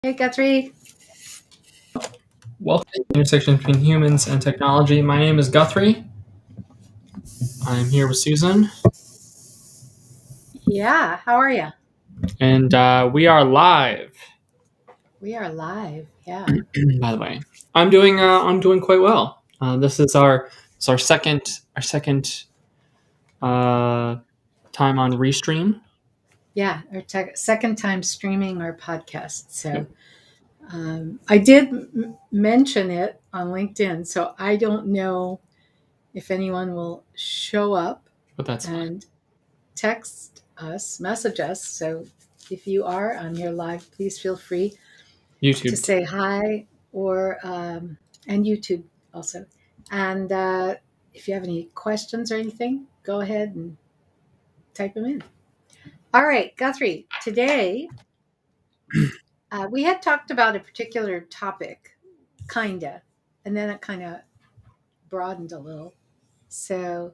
Hey, Guthrie. Welcome to the intersection between humans and technology. My name is Guthrie. I'm here with Susan, Yeah, how are you? and we are live. We are live. Yeah. By the way, I'm doing quite well. This is our second uh, time on Restream. Yeah, our second time streaming our podcast. So Yep. I did mention it on LinkedIn. So I don't know if anyone will show up But that's fine. and text us, message us. So if you are on here live, please feel free to YouTube. say hi and YouTube also. And if you have any questions or anything, go ahead and type them in. All right, Guthrie, today we had talked about a particular topic, kinda, and then it kind of broadened a little. So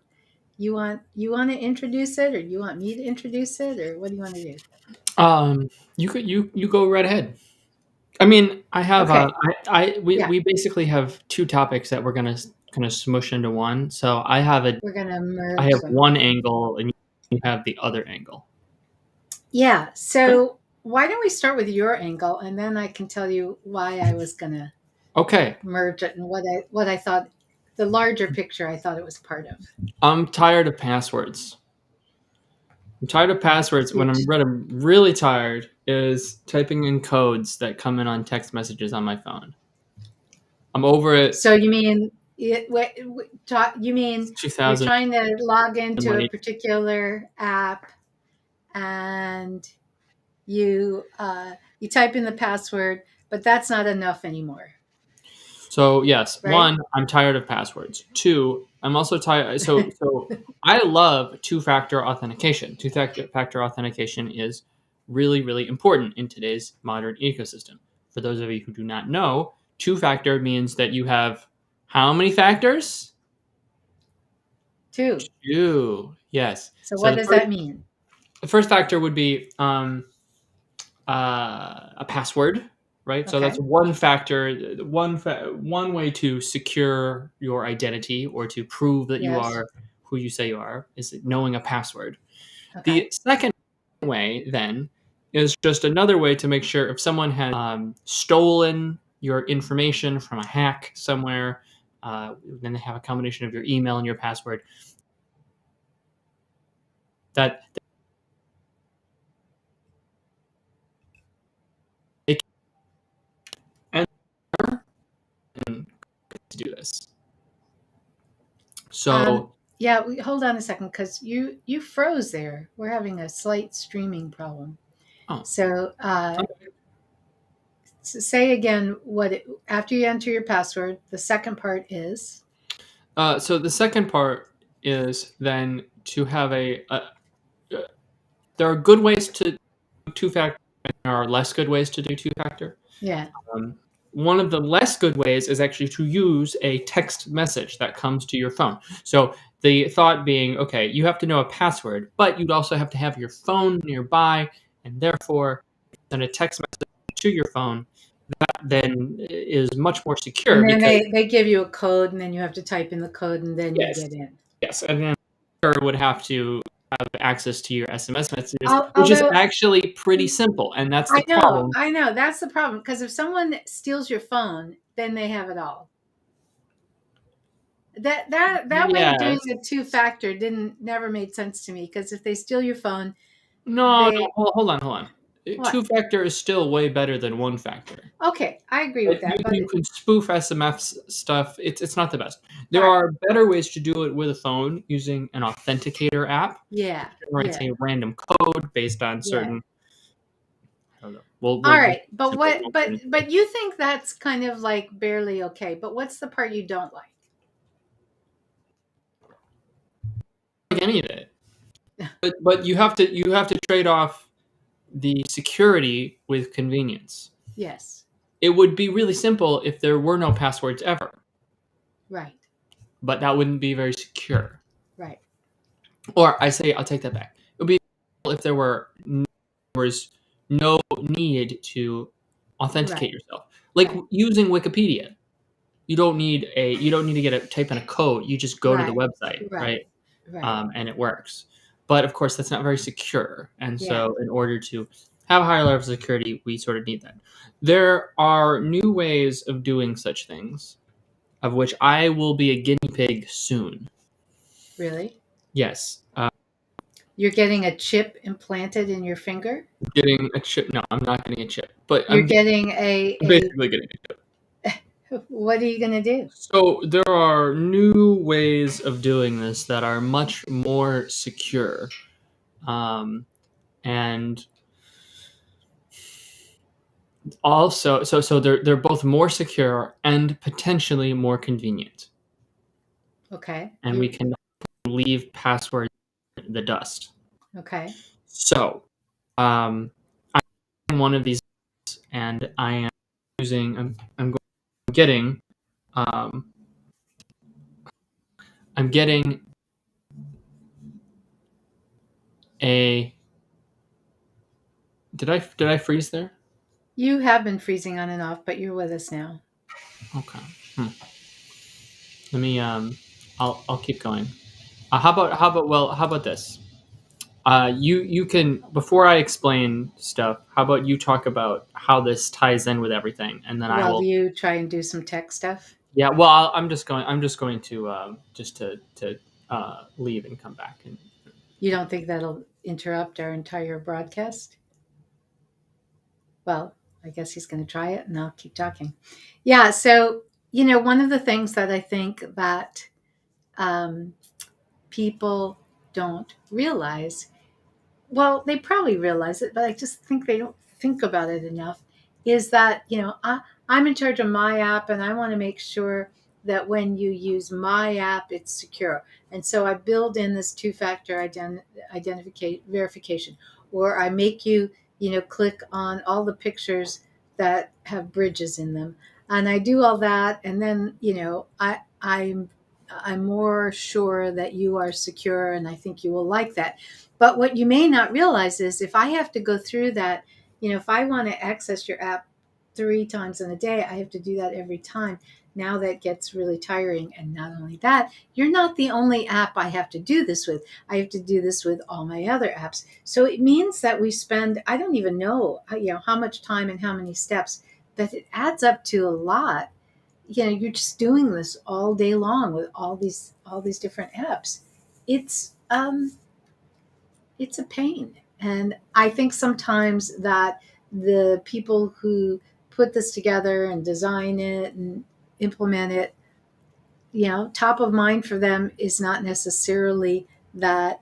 you want to introduce it, or you want me to introduce it, or what do you want to do? You go right ahead. I mean, I have Okay, yeah, we basically have two topics that we're gonna kind of smush into one. So we're gonna I merge have them. one angle and you have the other angle. Yeah. Okay. So why don't we start with your angle, and then I can tell you why I was gonna Okay. merge it and what I thought the larger picture I thought it was part of. I'm tired of passwords. I'm tired of passwords. When Huge. I'm really tired is typing in codes that come in on text messages on my phone. I'm over it. So you mean you mean It's you're 2000. trying to log into a Money. particular app and you type in the password, but that's not enough anymore, So yes, right? one, I'm tired of passwords. Two, I'm also tired. So I love two-factor authentication. Two-factor authentication is really important in today's modern ecosystem. For those of you who do not know, two-factor means that you have how many factors? Two. Two. Yes. So So what does that mean? the first factor would be a password, right? So that's Okay. one factor, one way to secure your identity or to prove that you Yes. are who you say you are is knowing a password. Okay. The second way then is just another way to make sure if someone has stolen your information from a hack somewhere, then they have a combination of your email and your password. That they can to do this. Um, So yeah. Hold on a second, because you froze there. We're having a slight streaming problem. oh, So say again after you enter your password. The second part is So the second part is then to have there are good ways to do two factor, and there are less good ways to do two factor. yeah. Um, one of the less good ways is actually to use a text message that comes to your phone. So the thought being, okay, you have to know a password, but you'd also have to have your phone nearby, and therefore send a text message to your phone. That then is much more secure And then because they give you a code, and then you have to type in the code, and then you yes, get in. yes, and then would have to have access to your SMS messages, which is Although actually pretty simple, and that's the problem. I know that's the problem, because if someone steals your phone, then they have it all. That way of doing Yes. a two factor didn't never made sense to me, because if they steal your phone, No, no. they Hold on. what? Two factor is still way better than one factor. Okay, I agree with But that, but you can spoof SMS stuff. It's not the best. all There right, are better ways to do it with a phone using an authenticator app. yeah, Generates yeah, a random code based on yeah. certain. I don't know. All We'll right, but simple. what? But you think that's kind of like barely okay. But what's the part you don't like? Like any of it. But you have to trade off the security with convenience. Yes, It would be really simple if there were no passwords ever, right, but that wouldn't be very secure. right. Or I'll take that back. It would be if there was no need to authenticate Right. yourself. Like Right. using Wikipedia. You don't need to type in a code. You just go to the Right. website, Right. right? Right. And it works. But of course, that's not very secure. And Yeah. so, in order to have a higher level of security, we sort of need that. There are new ways of doing such things, of which I will be a guinea pig soon. Really? Yes, You're getting a chip implanted in your finger? getting a chip. No, I'm not getting a chip, but You're getting a basically getting a chip. what are you going to do? So there are new ways of doing this that are much more secure, and also so they're both more secure and potentially more convenient, Okay. and we can leave passwords in the dust. Okay. So, I'm one of these, and I am using. I'm getting. Um, I'm getting a. Did I freeze there? You have been freezing on and off, but you're with us now. Okay. Let me. I'll keep going. How about this? You can, before I explain stuff. How about you talk about how this ties in with everything, and then I While will. you try and do some tech stuff. Yeah. Well, I'm just going to leave and come back. And You don't think that'll interrupt our entire broadcast? Well, I guess he's going to try it and I'll keep talking. Yeah. So, one of the things that I think that um, people don't realize, well, they probably realize it, but I just think they don't think about it enough, is that, I'm in charge of my app and I want to make sure that when you use my app, it's secure. And so I build in this two-factor identification verification, or I make you, click on all the pictures that have bridges in them. And I do all that. And then, I'm more sure that you are secure and I think you will like that. But what you may not realize is if I have to go through that, if I want to access your app 3 times in a day, I have to do that every time. Now that gets really tiring. And not only that, you're not the only app I have to do this with. I have to do this with all my other apps. So it means that we spend, I don't even know, how much time and how many steps, but it adds up to a lot. You're just doing this all day long with all these different apps. It's it's a pain. And I think sometimes that the people who put this together and design it and implement it, top of mind for them is not necessarily that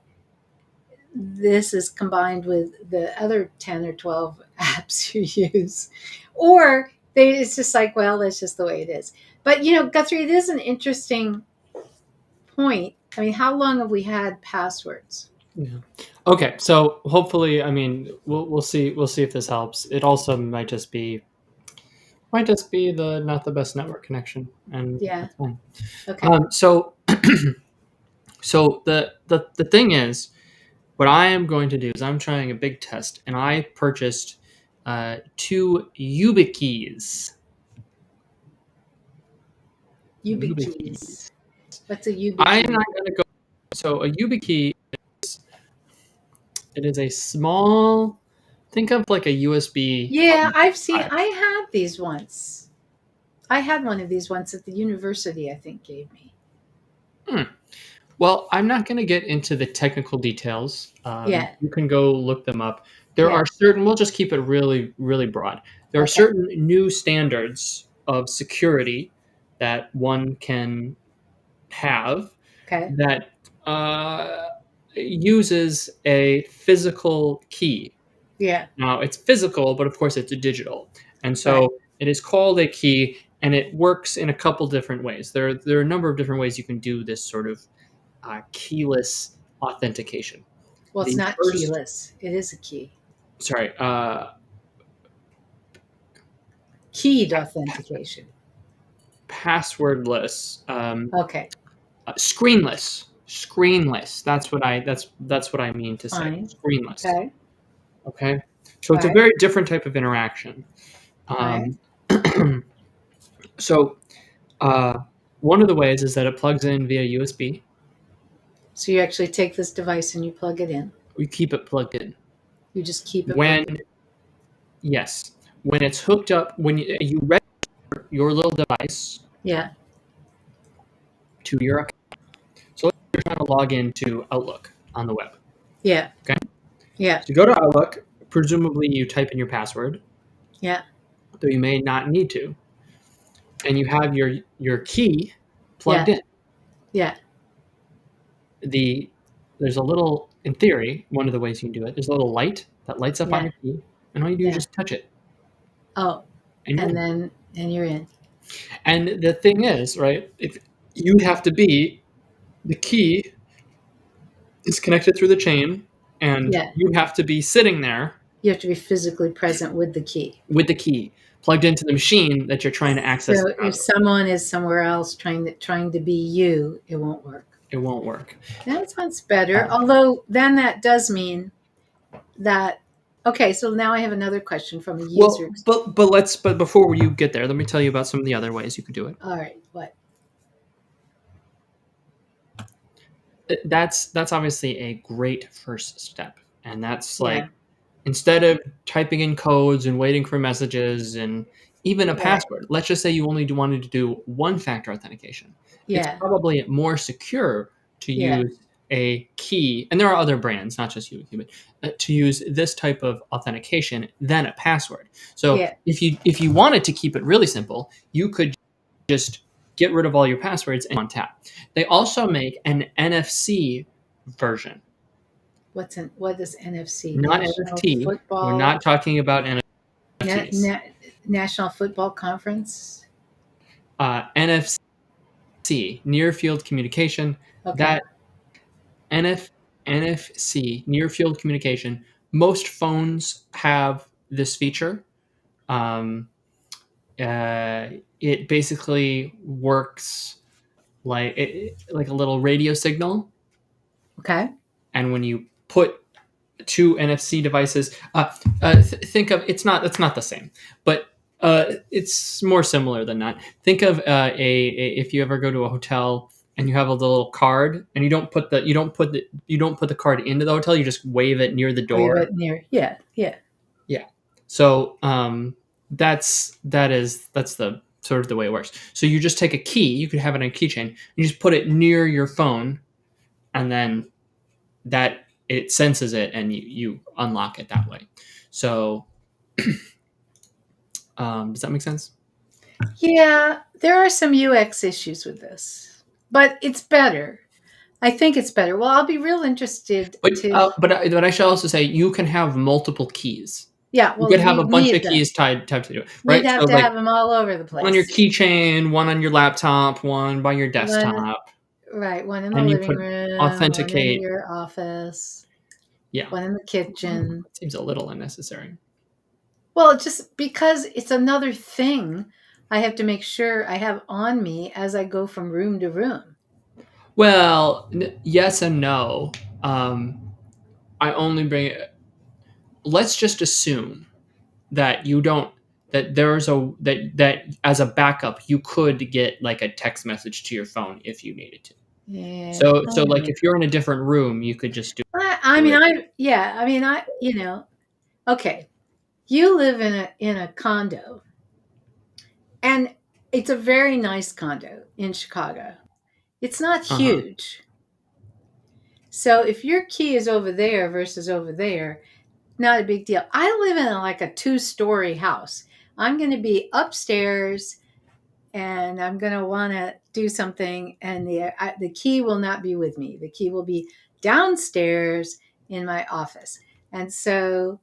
this is combined with the other 10 or 12 apps you use. Or it's just like, well, that's just the way it is. But, Guthrie, it is an interesting point. I mean, how long have we had passwords? yeah. Okay. So hopefully, I mean, we'll see. We'll see if this helps. It also might just be the not the best network connection, and Yeah. that's fine. Okay. So so the thing is, what I am going to do is I'm trying a big test, and I purchased 2 YubiKeys. YubiKeys. What's a I'm YubiKey? not going to go. So a YubiKey, it is a small. Think of like a USB. Yeah, I've seen. drive. I had these once. I had one of these once at the university. I think gave me. Well, I'm not going to get into the technical details. Yeah. You can go look them up. There Yeah. are certain. We'll just keep it really, really broad. There are Okay. certain new standards of security that one can have Okay. that uses a physical key. Yeah. Now, it's physical, but of course, it's digital, and so Right. it is called a key, and it works in a couple different ways. There are a number of different ways you can do this sort of keyless authentication. Well, it's The not first, keyless. It is a key. sorry, Keyed authentication. passwordless, Okay. screenless. That's what I mean to say. Fine. Screenless. Okay. Okay. So it's a All right. very different type of interaction. right. So one of the ways is that it plugs in via USB. So you actually take this device and you plug it in. We keep it plugged in. You just keep it When plugged in. Yes, when it's hooked up, when you register your little device Yeah. to your account. So let's say you're trying to log into Outlook on the web. Yeah. Okay. Yeah. So you go to Outlook. Presumably, you type in your password, Yeah. though you may not need to, and you have your key plugged Yeah. in. Yeah. There's a little, in theory, one of the ways you can do it. There's a little light that lights up on Yeah. your key, and all you do is Yeah. just touch it, Oh, and you're in. and you're in. And the thing is, right? If you have to be the key is connected through the chain, and Yeah. you have to be sitting there You have to be physically present with the key. with the key plugged into the machine that you're trying to access So the if browser. someone is somewhere else trying to be you, it won't work. It won't work. That sounds better. Although then that does mean that okay, so now I have another question from a user. Well, but before you get there, let me tell you about some of the other ways you could do it. All right, what? That's obviously a great first step, and that's like Yeah. instead of typing in codes and waiting for messages and even a Right. password, let's just say you only wanted to do one-factor authentication. It's Yeah. probably more secure to Yeah. use a key, and there are other brands, not just YubiKey, but to use this type of authentication than a password. So Yeah. if you wanted to keep it really simple, you could just get rid of all your passwords and on tap. They also make an NFC version. What is NFC? Not National NFT. Football. We're not talking about NFTs. National Football Conference. NFC, near field communication. Okay. That NFC, near field communication. Most phones have this feature. It basically works like a little radio signal. Okay. And when you put two NFC devices, think of it's not the same, but it's more similar than that. Think of if you ever go to a hotel and you have a little card and you don't put the card into the hotel, you just wave it near the door. Wave it near. Yeah. So that's the sort of the way it works. So you just take a key. You could have it on a keychain. You just put it near your phone, and then that it senses it, and you unlock it that way. So does that make sense? Yeah, there are some UX issues with this, but it's better. I think it's better. Well, I'll be real interested But I should also say you can have multiple keys. Yeah, well, you could have a bunch of them. keys tied to it, right? You'd have to have them all over the place. One on your keychain, one on your laptop, one by your desktop. One in the living room, authenticate. one in your office. Yeah. One in the kitchen. It seems a little unnecessary. Well, just because it's another thing I have to make sure I have on me as I go from room to room. Well, yes and no. I only bring it. Let's just assume that you don't. That as a backup, you could get like a text message to your phone if you needed to. Yeah. So like if you're in a different room, you could just do. Okay. You live in a condo, and it's a very nice condo in Chicago. It's not huge. So if your key is over there versus over there, not a big deal. I live in like a 2-story house. I'm going to be upstairs and I'm going to want to do something, and the key will not be with me. The key will be downstairs in my office. And so,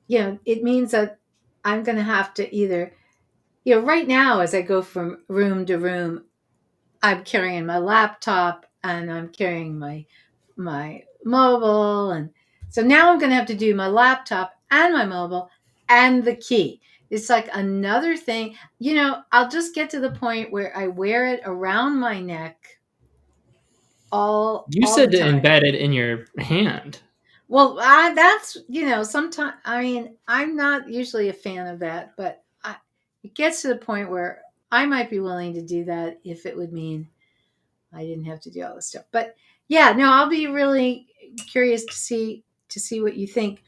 it means that I'm going to have to either, right now as I go from room to room, I'm carrying my laptop and I'm carrying my mobile. And so now I'm going to have to do my laptop and my mobile and the key. It's like another thing. I'll just get to the point where I wear it around my neck You said to embed it in your hand. Well, that's, sometimes, I'm not usually a fan of that, but it gets to the point where I might be willing to do that if it would mean I didn't have to do all this stuff. But yeah, no, I'll be really curious to see what you think.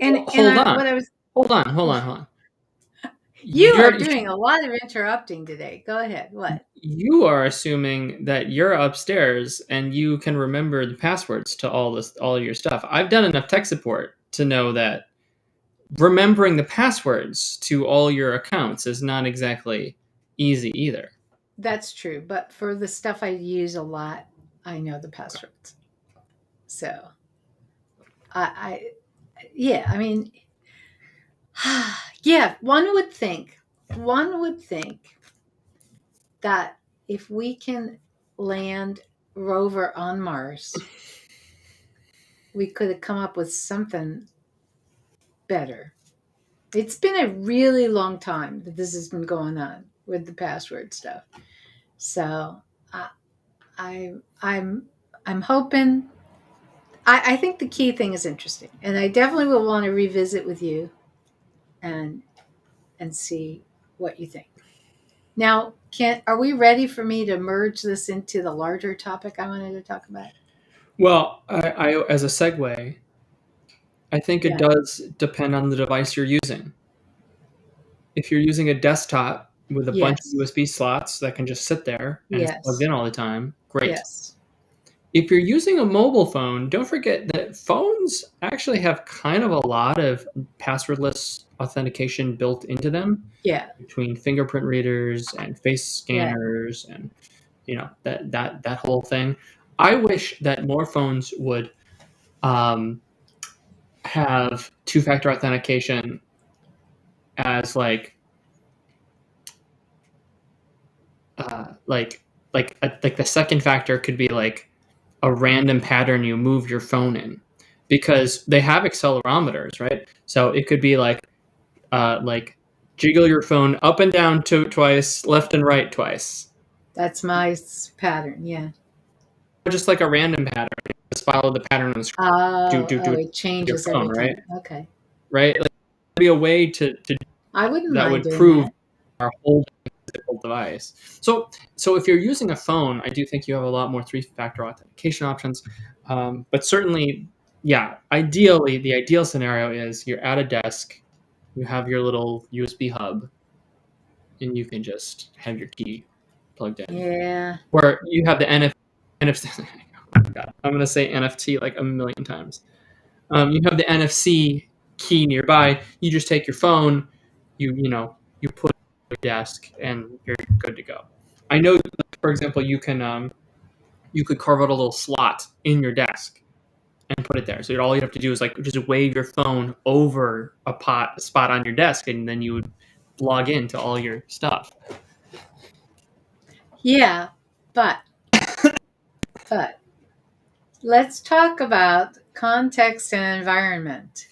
Well, And hold on. what I was Hold on. you are You're doing a lot of interrupting today. Go ahead. What? you are assuming that you're upstairs and you can remember the passwords to all of your stuff. I've done enough tech support to know that remembering the passwords to all your accounts is not exactly easy either. That's true. But for the stuff I use a lot, I know the Okay. passwords. So I yeah, I mean, yeah, one would think that if we can land rover on Mars, we could have come up with something better. It's been a really long time that this has been going on with the password stuff. So I, I'm hoping. I think the key thing is interesting, and I definitely will want to revisit with you and see what you think. Now, can are we ready for me to merge this into the larger topic I wanted to talk about? Well, I as a segue, I think it Yeah. does depend on the device you're using. If you're using a desktop with a bunch of Yes. USB slots that can just sit there and it's plugged Yes. in all the time, great. Yes. If you're using a mobile phone, don't forget that phones actually have kind of a lot of passwordless authentication built into them Yeah. between fingerprint readers and face Yeah. scanners and that whole thing. I wish that more phones would um, have two-factor authentication as like like the second factor could be like a random pattern you move your phone in, because they have accelerometers, right? So it could be like jiggle your phone up and down twice, left and right twice, That's my pattern. Yeah. just like a random pattern. Just follow the pattern on the screen. Do it It with your changes phone, every right? time. Okay. Right? Like, there'd be a way to I wouldn't that mind would doing prove that. our whole physical device. So if you're using a phone, I do think you have a lot more three-factor authentication options. But certainly, yeah, ideally, the ideal scenario is you're at a desk, you have your little USB hub, and you can just have your key plugged in. Yeah. Or you have the NFC. Oh my God, I'm gonna say NFT like a million times. You have the NFC key nearby. You just take your phone, you put it on your desk, and you're good to go. I know, for example, you could carve out a little slot in your desk and put it there. So all you have to do is like just wave your phone over a spot on your desk, and then you would log into all your stuff. Yeah. But but let's talk about context and environment.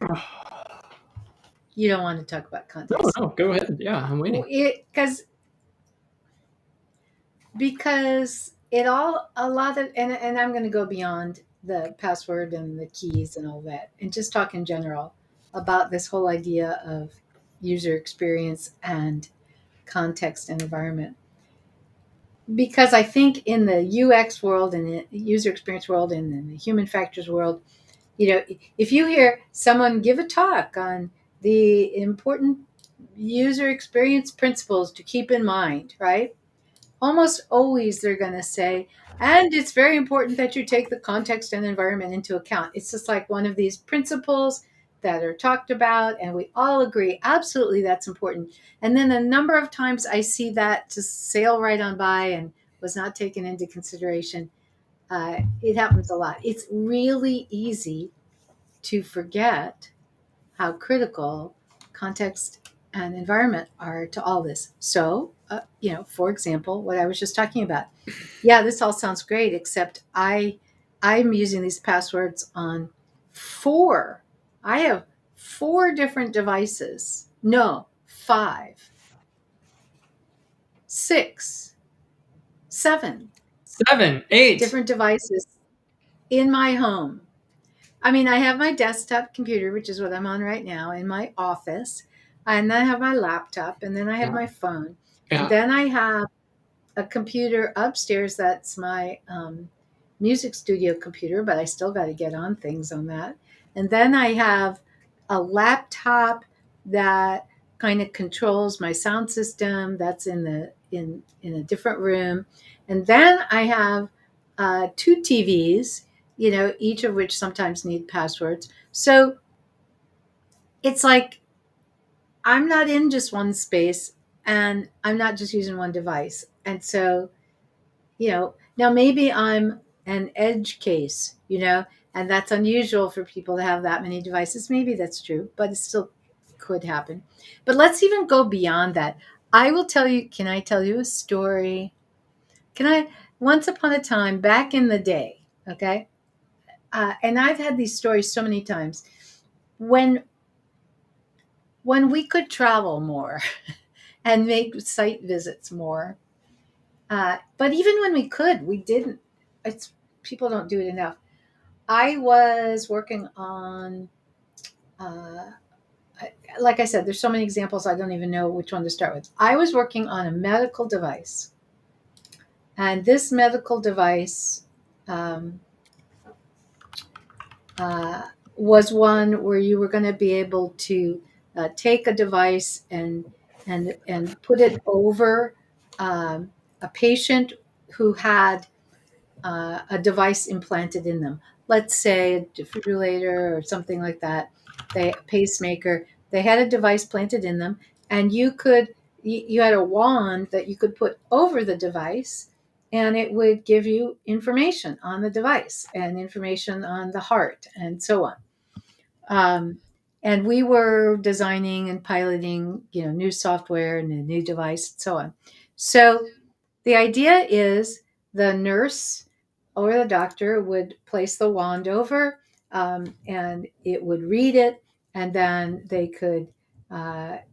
You don't want to talk about No, context. no, go ahead. Yeah, I'm waiting. Because it all a lot of and I'm going to go beyond the password and the keys and all that and just talk in general about this whole idea of user experience and context and environment, because I think in the UX world and the user experience world and in the human factors world, if you hear someone give a talk on the important user experience principles to keep in mind, right? Almost always they're going to say, and it's very important that you take the context and environment into account. It's just like one of these principles that are talked about, and we all agree absolutely that's important. And then a number of times I see that just sail right on by and was not taken into consideration. It happens a lot. It's really easy to forget how critical context and environment are to all this. So, for example, what I was just talking about. Yeah, this all sounds great, except I'm using these passwords on four. I have four different devices. No, five, six, seven 7, 8. different devices in my home. I mean, I have my desktop computer, which is what I'm on right now, in my office. and then I have my laptop, and then I have Yeah. my phone, and Yeah. then I have a computer upstairs that's my music studio computer, but I still got to get on things on that. And then I have a laptop that kind of controls my sound system. That's in a different room. And then I have two TVs, each of which sometimes need passwords. So it's like I'm not in just one space, and I'm not just using one device. And so now maybe I'm an edge case, and that's unusual for people to have that many devices. Maybe that's true, but it still could happen. But let's even go beyond that. Can I tell you a story? Can I? Once upon a time, back in the day, okay? And I've had these stories so many times. When we could travel more and make site visits more, but even when we could, we didn't. It's People don't do it enough. I was working on, uh, like I said, there's so many examples, I don't even know which one to start with. I was working on a medical device, and this medical device um, uh, was one where you were going to be able to take a device and put it over a patient who had a device implanted in them. Let's say a defibrillator or something like that. Pacemaker. They had a device planted in them, and you had a wand that you could put over the device, and it would give you information on the device and information on the heart and so on. Um, and we were designing and piloting, new software and a new device and so on. So the idea is the nurse or the doctor would place the wand over, and it would read it, and then they could,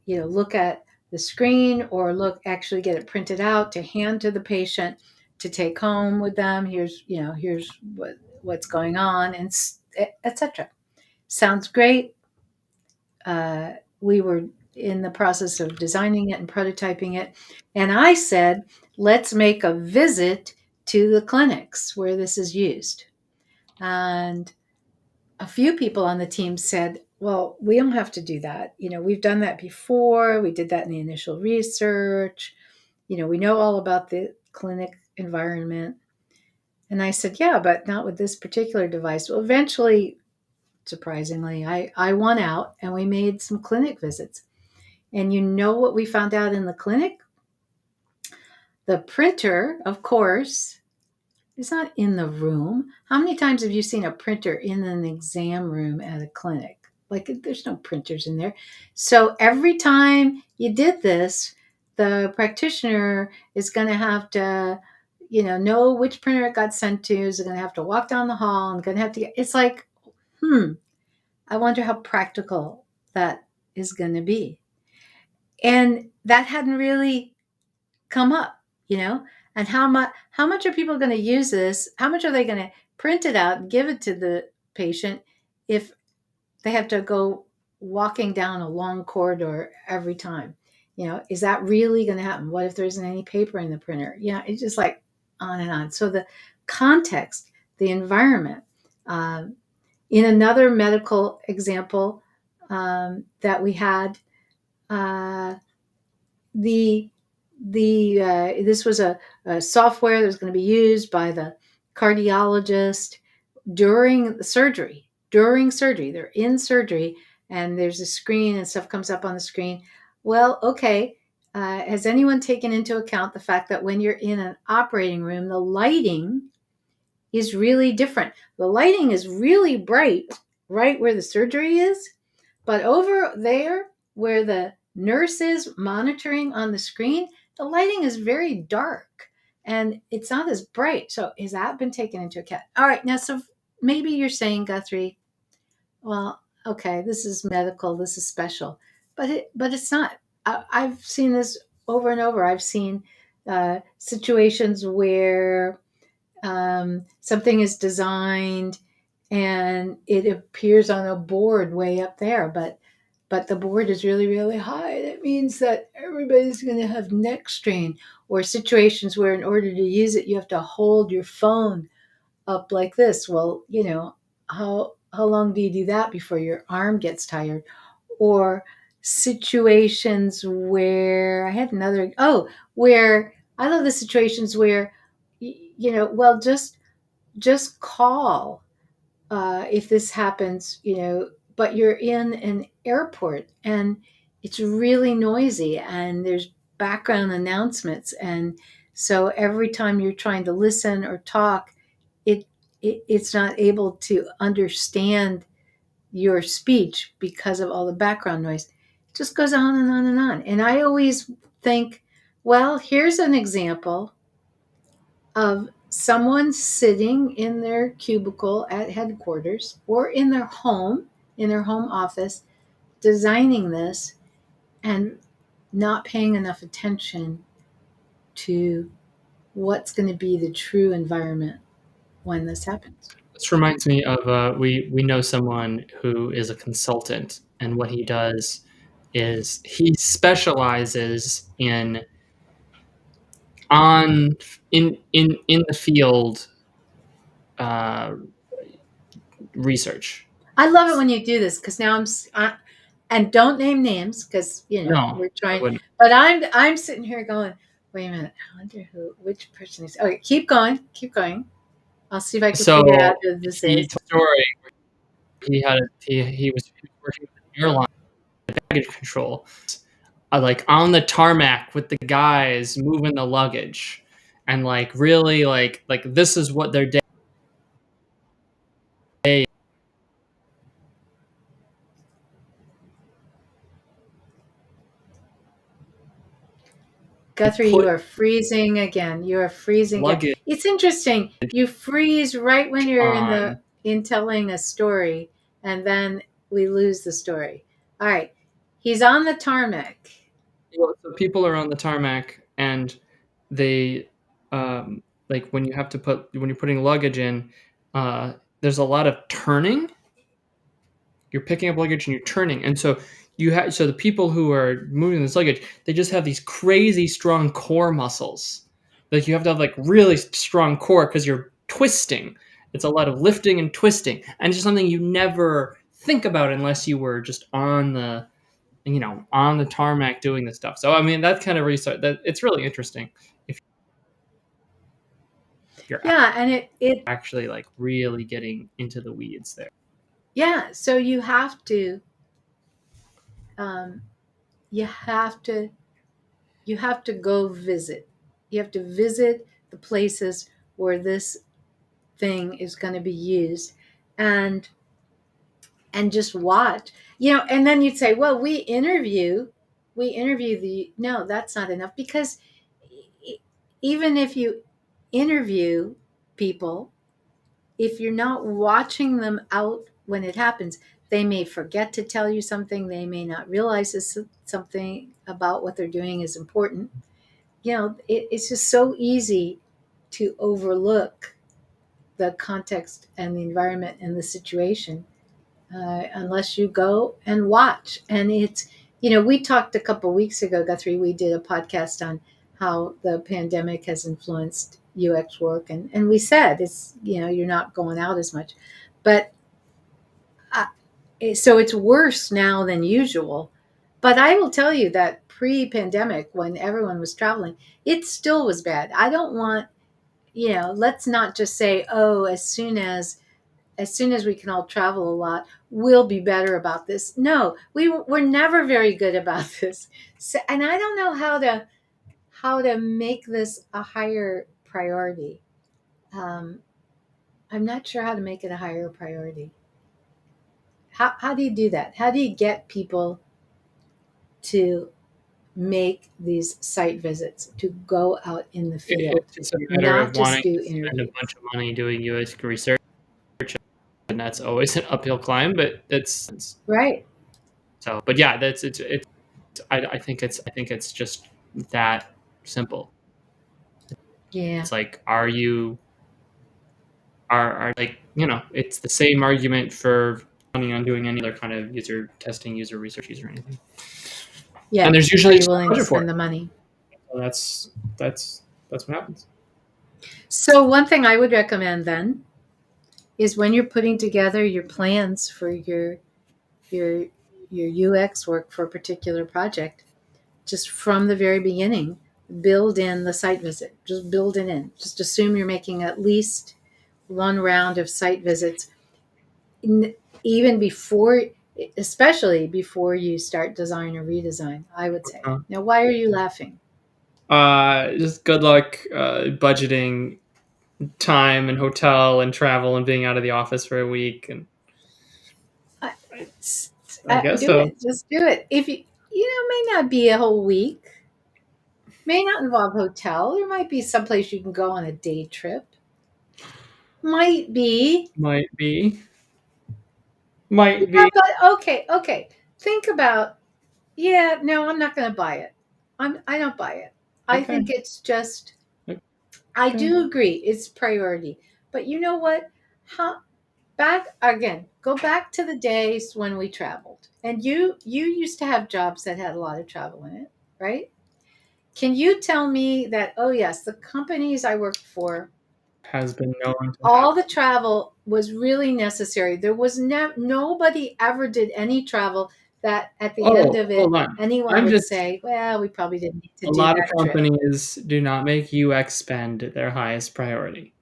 look at the screen or actually get it printed out to hand to the patient to take home with them. Here's what's going on, and etc. Sounds great. We were in the process of designing it and prototyping it. And I said, let's make a visit to the clinics where this is used. And a few people on the team said, well, we don't have to do that. We've done that before. We did that in the initial research. We know all about the clinic environment. And I said, yeah, but not with this particular device. Well, eventually, surprisingly, I won out, and we made some clinic visits. And you know what we found out in the clinic? The printer, of course, is not in the room. How many times have you seen a printer in an exam room at a clinic? Like, there's no printers in there. So every time you did this, the practitioner is going to have to, know which printer it got sent to. Is going to have to walk down the hall and going to have to it's like, I wonder how practical that is going to be. And that hadn't really come up, and how much are people going to use this? How much are they going to print it out and give it to the patient if they have to go walking down a long corridor every time? Is that really going to happen? What if there isn't any paper in the printer? It's just like on and on. So the context, the environment. In another medical example that we had, uh, the this was a software that was going to be used by the cardiologist during the surgery. During surgery, they're in surgery, and there's a screen and stuff comes up on the screen. Well, okay. Has anyone taken into account the fact that when you're in an operating room, the lighting is really different? The lighting is really bright right where the surgery is, but over there where the nurse is monitoring on the screen, the lighting is very dark and it's not as bright. So has that been taken into account? All right. Now, so maybe you're saying, Guthrie, well, okay, this is medical, this is special, but it's not. I've seen this over and over. I've seen situations where something is designed and it appears on a board way up there, but but the board is really, really high. That means that everybody's going to have neck strain, or situations where in order to use it, you have to hold your phone up like this. Well, how long do you do that before your arm gets tired? Or situations where I had another, where I love the situations where, well, just call if this happens, but you're in an airport and it's really noisy and there's background announcements. And so every time you're trying to listen or talk, it, it's not able to understand your speech because of all the background noise. It just goes on and on and on. And I always think, well, here's an example of someone sitting in their cubicle at headquarters or in their home office, designing this and not paying enough attention to what's going to be the true environment when this happens. This reminds me of we know someone who is a consultant, and what he does is he specializes on in the field uh, research. I love it when you do this because now and don't name names because No, we're I trying. wouldn't. But I'm sitting here going, wait a minute, I wonder which person is. Okay, keep going, keep going. I'll see if I can So figure out who this he is. told a story where he was working with an airline baggage control, like on the tarmac with the guys moving the luggage, and like really like this is what their day. Guthrie, you Put are freezing again. You are freezing again. luggage It's interesting. You freeze right when you're on. in telling a story, and then we lose the story. All right, he's on the tarmac. So people are on the tarmac, and they like when you're putting luggage in, there's a lot of turning. You're picking up luggage and you're turning, and so the people who are moving this luggage, they just have these crazy strong core muscles. Like you have to have like really strong core because you're twisting. It's a lot of lifting and twisting, and it's just something you never think about unless you were just on the tarmac doing this stuff. So I mean, that kind of research, that it's really interesting if you're Yeah, and it actually like really getting into the weeds there. yeah. So um, you have to you have to go visit. You have to visit the places where this thing is going to be used, and just watch. And then you'd say, well, we interview the no, that's not enough because even if you interview people, if you're not watching them out when it happens, they may forget to tell you something. They may not realize something about what they're doing is important. It's just so easy to overlook the context and the environment and the situation unless you go and watch. And we talked a couple weeks ago, Guthrie, we did a podcast on how the pandemic has influenced UX work. And we said you're not going out as much. But so it's worse now than usual. But I will tell you that pre-pandemic, when everyone was traveling, it still was bad. I don't want, let's not just say, oh, as soon as we can all travel a lot, we'll be better about this. No, we're never very good about this. So, and I don't know how to make this a higher priority. Um, I'm not sure how to make it a higher priority. How do you do that? How do you get people to make these site visits, to go out in the field, It's just a matter not of just wanting do to spend a interviews? bunch of money doing UX research, and that's always an uphill climb. But that's Right. so. But yeah, that's it's. I think it's just that simple. Yeah. It's like, are you are like it's the same argument for planning on doing any other kind of user testing, user research, or anything. Yeah. And there's Are usually you willing to budget for spend it. the money? So that's what happens. So one thing I would recommend then is when you're putting together your plans for your UX work for a particular project, just from the very beginning, build in the site visit. Just build it in. Just assume you're making at least one round of site visits, even before, especially before you start design or redesign, I would say. Now, why are you laughing? Just good luck budgeting time and hotel and travel and being out of the office for a week, and I guess Do so. it. Just do it. If you may not be a whole week, may not involve hotel. There might be someplace you can go on a day trip. Might be. Might be. Yeah, but okay. Think about. Yeah, no, I'm not going to buy it. I don't buy it. I Okay. think it's just. Okay. I do agree. It's priority, but you know what? Back again. Go back to the days when we traveled, and you used to have jobs that had a lot of travel in it, right? Can you tell me that? Oh yes, the companies I worked for, Has been known to all the happen. travel was really necessary. There was nobody ever did any travel that at the end Oh, of it hold on. anyone I'm would just say, well, we probably didn't need to a do lot of that trip. companies do not make UX spend their highest priority.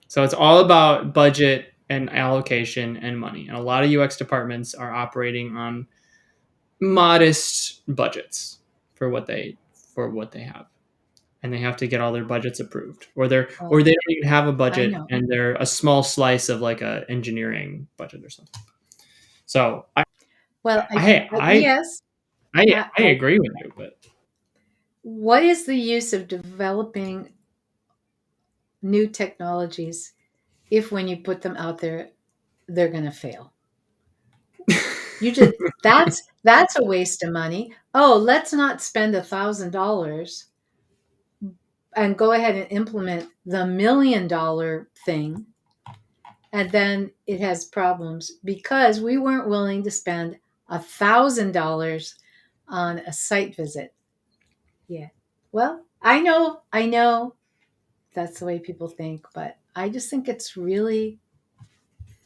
So it's all about budget and allocation and money. And a lot of UX departments are operating on modest budgets for what they have. And they have to get all their budgets approved. Or they Well, don't even have a I budget know. and they're a small slice of like a engineering budget or something. So Well, I yes. agree with you, but What is the use of developing new technologies if when you put them out there, they're going to fail? You just that's a waste of money. Oh, let's not spend $1,000 and go ahead and implement the $1 million thing, and then it has problems because we weren't willing to spend $1,000 on a site visit. Yeah. Well, I know that's the way people think, but I just think it's really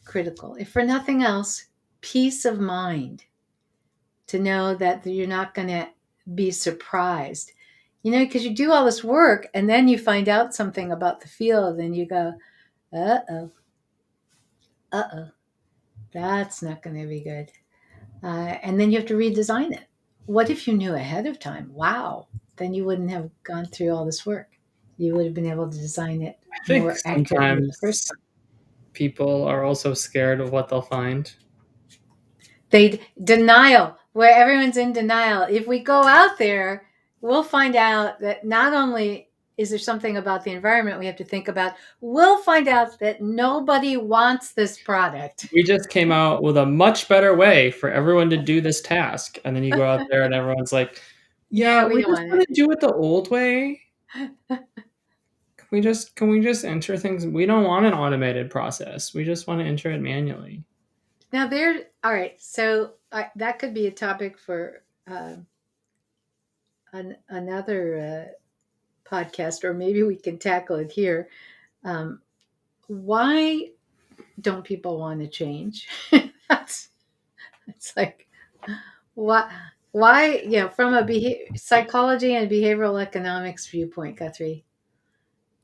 critical. If for nothing else, peace of mind to know that you're not going to be surprised. Because you do all this work and then you find out something about the field and you go, uh oh, that's not going to be good. And then you have to redesign it. What if you knew ahead of time? Wow, then you wouldn't have gone through all this work. You would have been able to design it I think more accurately the first sometimes time. people are also scared of what they'll find. Denial, where everyone's in denial. If we go out there, we'll find out that not only is there something about the environment we have to think about, we'll find out that nobody wants this product. We just came out with a much better way for everyone to do this task. And then you go out there and everyone's like, yeah, We we don't just want want it. to do it the old way. Can we just enter things? We don't want an automated process. We just want to enter it manually. Now all right. So that could be a topic for another podcast, or maybe we can tackle it here. Why don't people want to change? It's like, what? Why? From a psychology and behavioral economics viewpoint, Guthrie,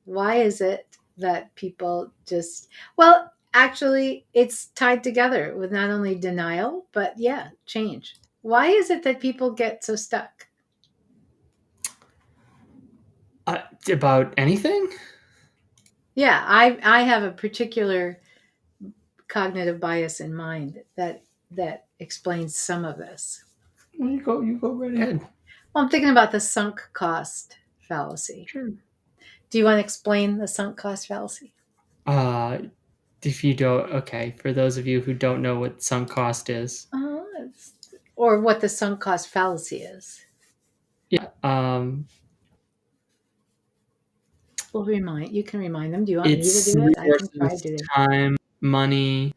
why is it that people just, well, actually, it's tied together with not only denial, but yeah, change. Why is it that people get so stuck? About anything? Yeah, I have a particular cognitive bias in mind that explains some of this. Well, you go right ahead. Well, I'm thinking about the sunk cost fallacy. Sure. Do you want to explain the sunk cost fallacy? Uh, if you don't, okay. For those of you who don't know what sunk cost is, Or what the sunk cost fallacy is. yeah. You can remind them. Do you want me to It's do it? I can try to resources, do it. time, money,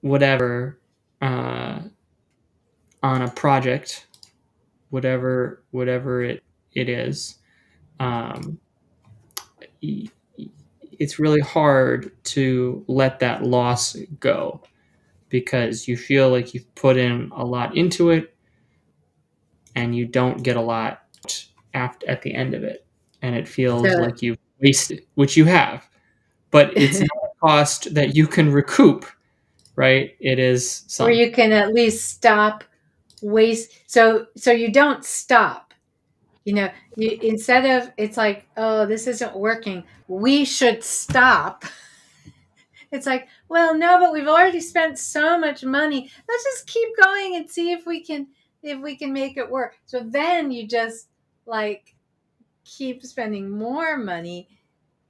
whatever on a project, whatever it is, um, it's really hard to let that loss go because you feel like you've put in a lot into it and you don't get a lot at the end of it, and it feels So, like you've wasted, which you have, but it's not a cost that you can recoup, right? It is or something. you can at least stop waste. So you don't stop. You instead of it's like, oh, this isn't working. We should stop. It's like, well, no, but we've already spent so much money. Let's just keep going and see if we can make it work. So then you just like keep spending more money,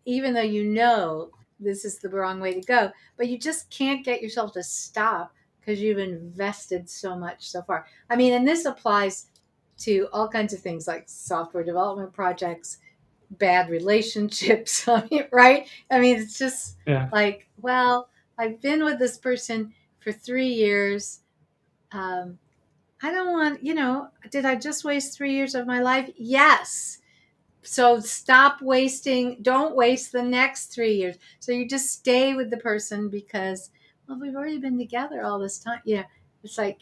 even though you know this is the wrong way to go. But you just can't get yourself to stop because you've invested so much so far. I mean, and this applies to all kinds of things like software development projects, bad relationships, right? I mean, it's just Yeah. like, well, I've been with this person for 3 years. I don't want, did I just waste 3 years of my life? Yes. So stop wasting, don't waste the next 3 years. So you just stay with the person because, well, we've already been together all this time. It's like,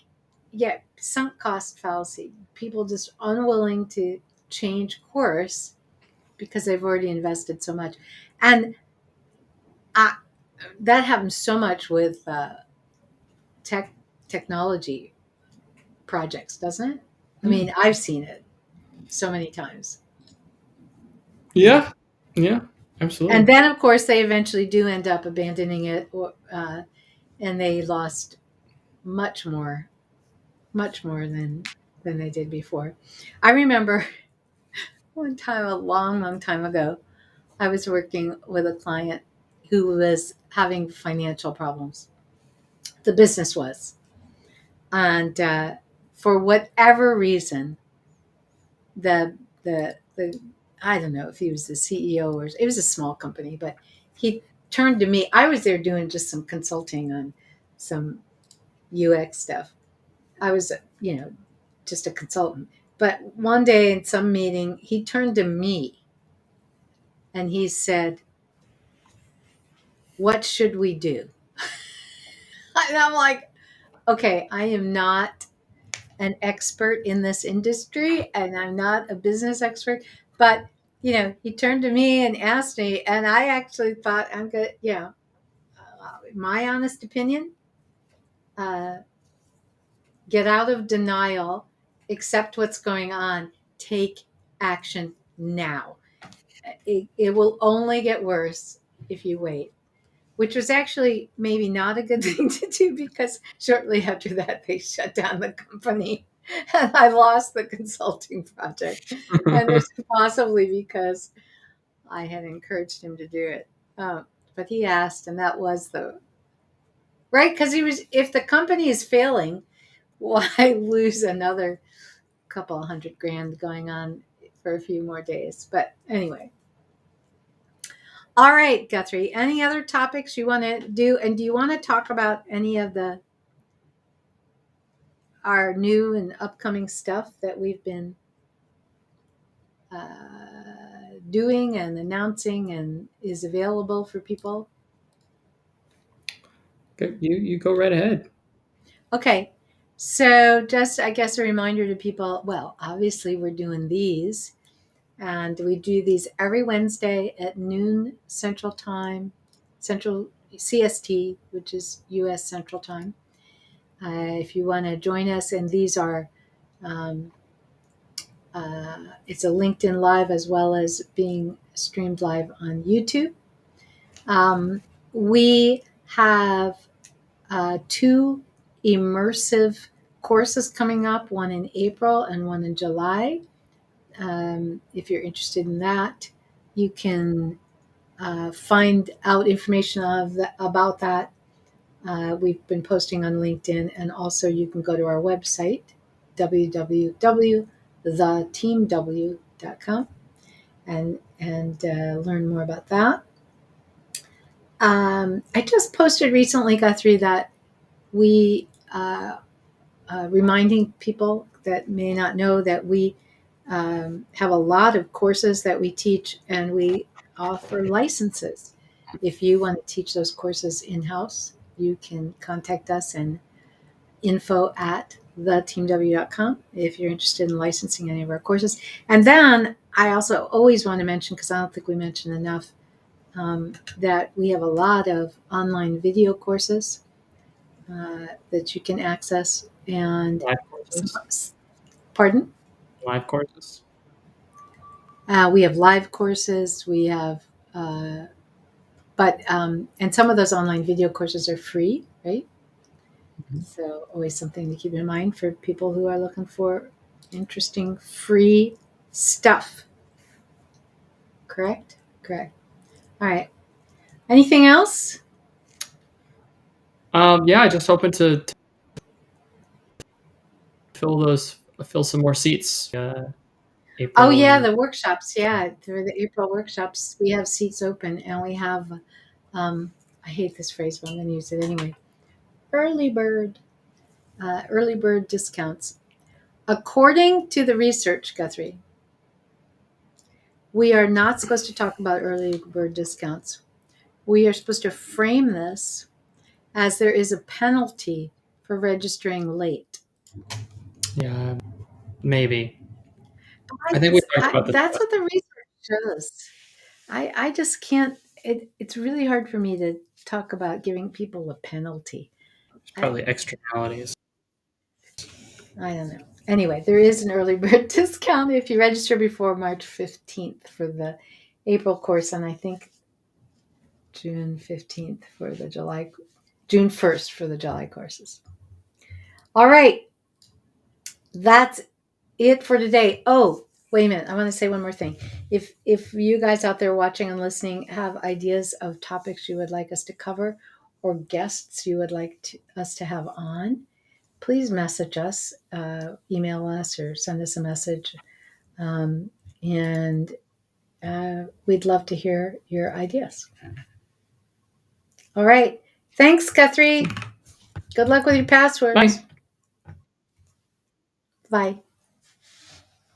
yeah, sunk cost fallacy. People just unwilling to change course because they've already invested so much. And I, that happens so much with technology projects, doesn't it? I mean, I've seen it so many times. Yeah. Yeah. And Absolutely. then, of course, they eventually do end up abandoning it, and they lost much more, much more than they did before. I remember one time, a long, long time ago, I was working with a client who was having financial problems. The business was, and for whatever reason, the I don't know if he was the CEO or it was a small company, but he turned to me. I was there doing just some consulting on some UX stuff. I was, just a consultant. But one day in some meeting, he turned to me and he said, "What should we do?" And I'm like, "Okay, I am not an expert in this industry and I'm not a business expert, but he turned to me and asked me, and I actually thought I'm good. My honest opinion, uh, get out of denial, accept what's going on, take action now. It will only get worse if you wait." Which was actually maybe not a good thing to do because shortly after that, they shut down the company and I lost the consulting project. And it's possibly because I had encouraged him to do it. But he asked, and that was the right because if the company is failing, why lose another couple of $100,000 going on for a few more days? But anyway, all right, Guthrie. Any other topics you want to do? And do you want to talk about any of our new and upcoming stuff that we've been doing and announcing and is available for people? Okay, you go right ahead. Okay. So just I guess a reminder to people, well, obviously we're doing these and we do these every Wednesday at noon Central Time, Central CST, which is US Central Time. If you want to join us, and these are, um, it's a LinkedIn Live as well as being streamed live on YouTube. We have two immersive courses coming up, one in April and one in July. If you're interested in that, you can find out information about that. We've been posting on LinkedIn, and also you can go to our website, www.theteamw.com, and learn more about that. I just posted recently, Guthrie, that we reminding people that may not know that we have a lot of courses that we teach, and we offer licenses. If you want to teach those courses in-house, you can contact us and info@theteamw.com if you're interested in licensing any of our courses. And then I also always want to mention, because I don't think we mentioned enough, that we have a lot of online video courses that you can access. And Live courses. pardon? Live courses. We have live courses. We have, and some of those online video courses are free, right? Mhm. So always something to keep in mind for people who are looking for interesting free stuff. Correct? Correct. All right. Anything else? Yeah, I just hoping to fill some more seats. Oh April yeah, and the workshops. Yeah, through the April workshops, we have seats open, and we have. I hate this phrase, but I'm going to use it anyway. Early bird, early bird discounts. According to the research, Guthrie, we are not supposed to talk about early bird discounts. We are supposed to frame this as there is a penalty for registering late. yeah, maybe. I I think we just, talked about this that's last. what the research shows. I just can't. It's really hard for me to talk about giving people a penalty. I Probably externalities. I don't know. Anyway, there is an early bird discount if you register before March 15th for the April course, and I think June 15th for the July, June 1st for the July courses. All right, that's it for today. Oh, wait a minute. I want to say one more thing. If you guys out there watching and listening have ideas of topics you would like us to cover or guests you would like us to have on, please message us, email us, or send us a message. And we'd love to hear your ideas. All right. Thanks, Guthrie. Good luck with your passwords. Bye. Bye.